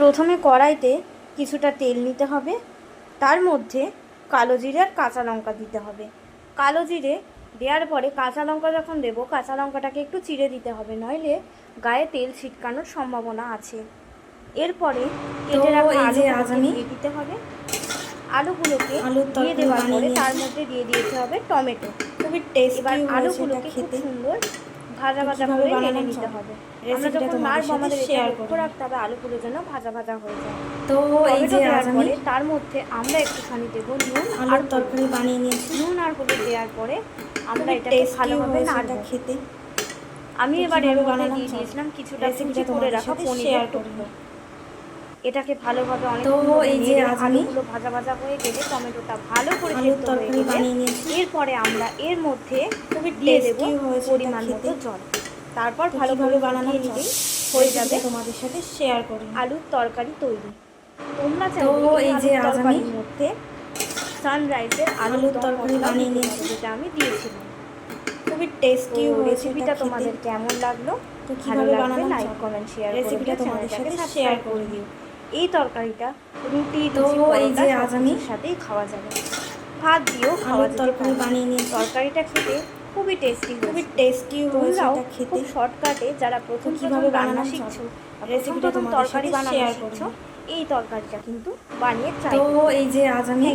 প্রথমে কড়াইতে কিছুটা তেল নিতে হবে, তার মধ্যে কালো জিরে আর কাঁচা লঙ্কা দিতে হবে। কালো জিরে দেওয়ার পরে কাঁচা লঙ্কা যখন দেবো, কাঁচা লঙ্কাটাকে একটু চিড়ে দিতে হবে, নইলে গায়ে তেল ছিটকানোর সম্ভাবনা আছে। এরপরে কেটে রাখা আলুগুলোকে দিয়ে দিতে হবে। আলুগুলোকে দিয়ে দেওয়ার পরে তার মধ্যে দিয়ে দিতে হবে টমেটো। খুবই টেস্টি। এবার আলুগুলোকে খুব সুন্দর ভাজা ভাজা করে নেড়ে নিতে হবে। আমরা যখন নাড়বো আমাদের এটা লক্ষ্য রাখতে হবে আলুগুলো যেন ভাজা ভাজা হয়ে যায়। তো এই যে আজ আমি তার মধ্যে আমরা একটুখানি দেবো নুন। আলুর তরকারি বানিয়ে নিয়েছি। নুন আর হলুদ দেওয়ার পরে আমরা এটাকে ভালোভাবে নাড়বো। খেতে আমি এবার এর মধ্যে দিয়ে দিয়েছিলাম কিছুটা কুচি করে রাখা পনিরের টুকরো। এটাকে ভালোভাবে আলুগুলো ভাজা ভাজা হয়ে গেলে টমেটোটা ভালো করে সেদ্ধ হয়ে গেলে এরপরে আমরা এর মধ্যে দিয়ে দেবো পরিমাণ মতো জল। তারপর ভালোভাবে বানানো নিলেই হয়ে যাবে তোমাদের সাথে শেয়ার করি আলুর তরকারি তৈরি। তোমরা চাইলে এই যে আজ আমি মধ্যে সানরাইজের আলুর তরকারি বানিয়ে নিয়েছি, যেটা আমি দিয়েছিলাম। খুবই টেস্টি। রেসিপিটা তোমাদের কেমন লাগলো? ভালো লাগলে লাইক কমেন্ট শেয়ার রেসিপিটা তোমাদের সাথে শেয়ার করে দিও। এই তরকারিটা রুটি এই যে আজ আমি সাথেই খাওয়া যাবে, ভাত দিয়েও খাওয়া যাবে। তরকারি বানিয়ে নিয়ে তরকারিটা খেতে খুবই টেস্টি তোমরাও খেতে শর্টকাটে যারা প্রথম কিভাবে রান্না শিখছো, রেসিপিটা তোমাদের তরকারি বানানো শিখছো, এই তরকারিটা কিন্তু বানিয়ে ট্রাই করো। এই যে আজ আমি